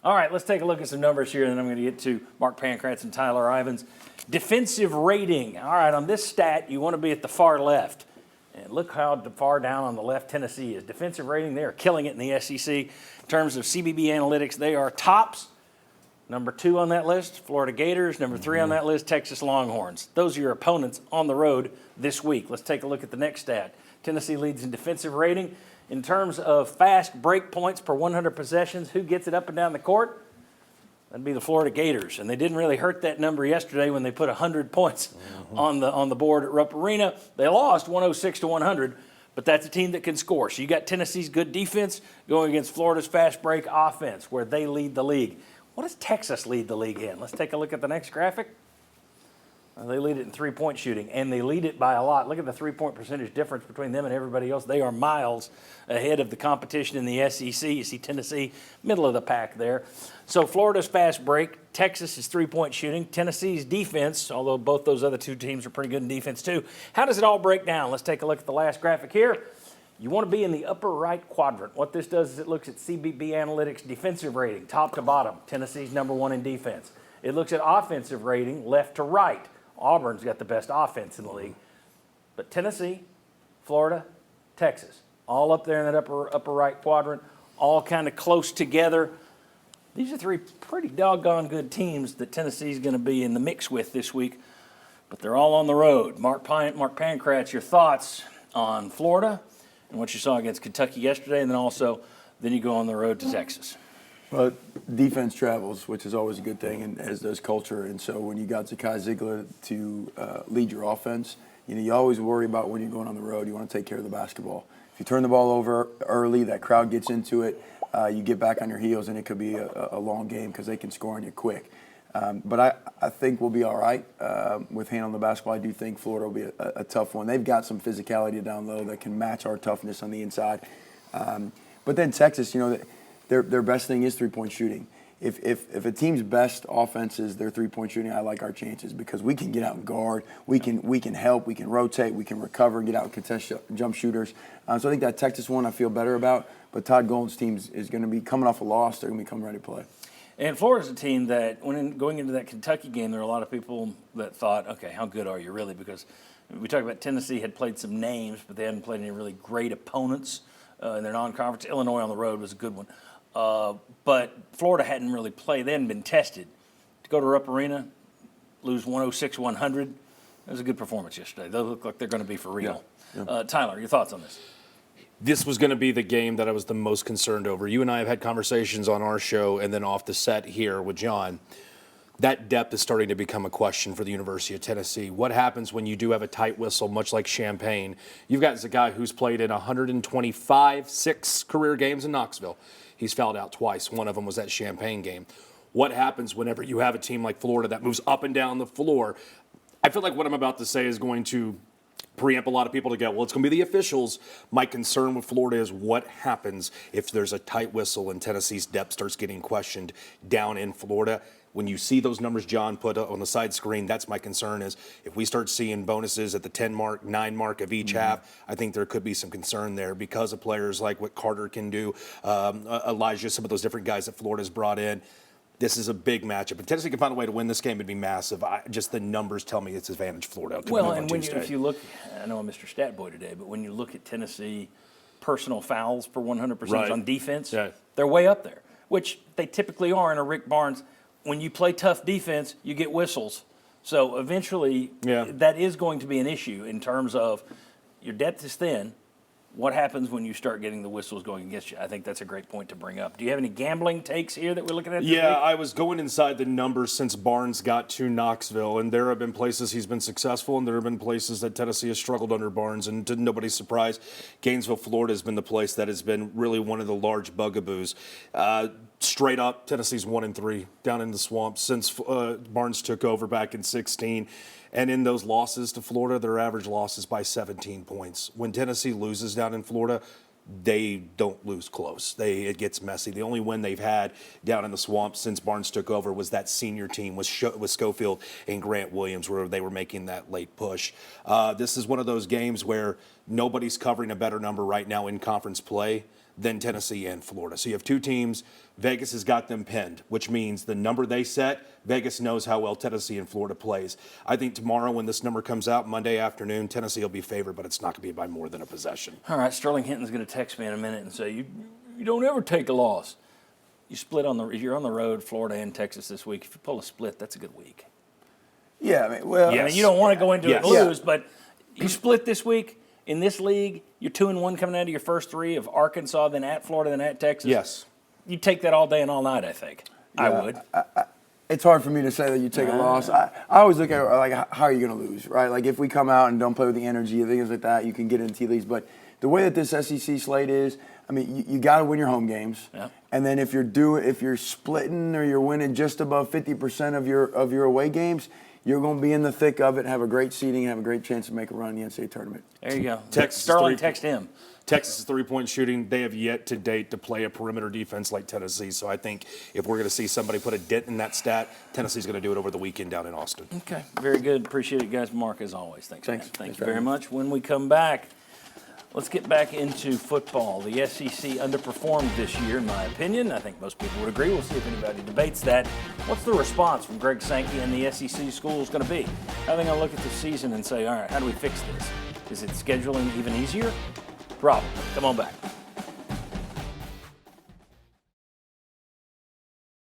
All right, let's take a look at some numbers here, and then I'm going to get to Mark Pankratz and Tyler Ivins. Defensive rating. All right, on this stat, you want to be at the far left. And look how far down on the left Tennessee is. Defensive rating, they are killing it in the SEC. In terms of CBB analytics, they are tops. Number 2 on that list, Florida Gators. Number 3 on that list, Texas Longhorns. Those are your opponents on the road this week. Let's take a look at the next stat. Tennessee leads in defensive rating. In terms of fast break points per 100 possessions, who gets it up and down the court? That'd be the Florida Gators. And they didn't really hurt that number yesterday when they put 100 points on the board at Rupp Arena. They lost 106-100, but that's a team that can score. So you got Tennessee's good defense going against Florida's fast break offense, where they lead the league. What does Texas lead the league in? Let's take a look at the next graphic. They lead it in three-point shooting, and they lead it by a lot. Look at the three-point percentage difference between them and everybody else. They are miles ahead of the competition in the SEC. You see Tennessee, middle of the pack there. So Florida's fast break, Texas's three-point shooting, Tennessee's defense, although both those other two teams are pretty good in defense too. How does it all break down? Let's take a look at the last graphic here. You want to be in the upper right quadrant. What this does is it looks at CBB Analytics defensive rating, top to bottom. Tennessee's number 1 in defense. It looks at offensive rating, left to right. Auburn's got the best offense in the league. But Tennessee, Florida, Texas, all up there in that upper right quadrant, all kind of close together. These are 3 pretty doggone good teams that Tennessee's going to be in the mix with this week, but they're all on the road. Mark Pankratz, your thoughts on Florida and what you saw against Kentucky yesterday, and then you go on the road to Texas. Well, defense travels, which is always a good thing, and as does culture. And so when you got Zakai Ziegler to lead your offense, you always worry about when you're going on the road. You want to take care of the basketball. If you turn the ball over early, that crowd gets into it. You get back on your heels, and it could be a long game because they can score on you quick. But I think we'll be all right with handling the basketball. I do think Florida will be a tough one. They've got some physicality down low that can match our toughness on the inside. But then Texas, their best thing is three-point shooting. If a team's best offense is their three-point shooting, I like our chances because we can get out and guard, we can help, we can rotate, we can recover, get out and contest jump shooters. So I think that Texas one I feel better about. But Todd Golden's team is going to be coming off a loss. They're going to be coming ready to play. And Florida's a team that, going into that Kentucky game, there were a lot of people that thought, okay, how good are you really? Because we talked about Tennessee had played some names, but they hadn't played any really great opponents in their non-conference. Illinois on the road was a good one. But Florida hadn't really played. They hadn't been tested. To go to Rupp Arena, lose 106-100, that was a good performance yesterday. They look like they're going to be for real. Yeah. Tyler, your thoughts on this? This was going to be the game that I was the most concerned over. You and I have had conversations on our show and then off the set here with John. That depth is starting to become a question for the University of Tennessee. What happens when you do have a tight whistle, much like Champaign? You've got a guy who's played in 6 career games in Knoxville. He's fouled out twice. One of them was that Champaign game. What happens whenever you have a team like Florida that moves up and down the floor? I feel like what I'm about to say is going to preempt a lot of people to go, well, it's going to be the officials. My concern with Florida is what happens if there's a tight whistle and Tennessee's depth starts getting questioned down in Florida. When you see those numbers John put on the side screen, that's my concern is if we start seeing bonuses at the 10 mark, 9 mark of each half, I think there could be some concern there because of players like what Carter can do, Elijah, some of those different guys that Florida's brought in. This is a big matchup. If Tennessee can find a way to win this game, it'd be massive. Just the numbers tell me it's advantage Florida. Well, and if you look, I know I'm Mr. Stat Boy today, but when you look at Tennessee personal fouls per 100% on defense, they're way up there, which they typically are in a Rick Barnes. When you play tough defense, you get whistles. So eventually, that is going to be an issue in terms of your depth is thin. What happens when you start getting the whistles going against you? I think that's a great point to bring up. Do you have any gambling takes here that we're looking at this week? I was going inside the numbers since Barnes got to Knoxville, and there have been places he's been successful, and there have been places that Tennessee has struggled under Barnes, and to nobody's surprise, Gainesville, Florida has been the place that has been really one of the large bugaboos. Straight up, Tennessee's 1-3 down in the swamp since Barnes took over back in 2016. And in those losses to Florida, their average loss is by 17 points. When Tennessee loses down in Florida, they don't lose close. It gets messy. The only win they've had down in the swamp since Barnes took over was that senior team with Schofield and Grant Williams, where they were making that late push. This is one of those games where nobody's covering a better number right now in conference play than Tennessee and Florida. So you have two teams. Vegas has got them pinned, which means the number they set, Vegas knows how well Tennessee and Florida plays. I think tomorrow when this number comes out, Monday afternoon, Tennessee will be favored, but it's not going to be by more than a possession. All right, Sterling Hinton's going to text me in a minute and say, you don't ever take a loss. You split if you're on the road, Florida and Texas this week, if you pull a split, that's a good week. Yeah, I mean, well, I mean, you don't want to go into it and Yes. lose, but you split this week in this league, you're 2-1 coming out of your first three of Arkansas, then at Florida, then at Texas. Yes. You take that all day and all night, I think. I would. it's hard for me to say that you take a loss. I always look at it like, how are you going to lose, right? Like, if we come out and don't play with the energy and things like that, you can get into tea leagues. But the way that this SEC slate is, I mean, you got to win your home games. Yeah. And then if you're splitting or you're winning just above 50% of your away games, you're going to be in the thick of it, have a great seeding, and have a great chance to make a run in the NCAA tournament. There you go. Texas Sterling, text him. Texas' three-point shooting, they have yet to date to play a perimeter defense like Tennessee. So I think if we're going to see somebody put a dent in that stat, Tennessee's going to do it over the weekend down in Austin. Okay, very good. Appreciate it, guys. Mark, as always. Thanks. Thanks. Man. Thank Thanks you for very having me. much. When we come back, let's get back into football. The SEC underperformed this year, in my opinion. I think most people would agree. We'll see if anybody debates that. What's the response from Greg Sankey and the SEC schools going to be? How are they going to look at the season and say, all right, how do we fix this? Is it scheduling even easier? Probably. Come on back.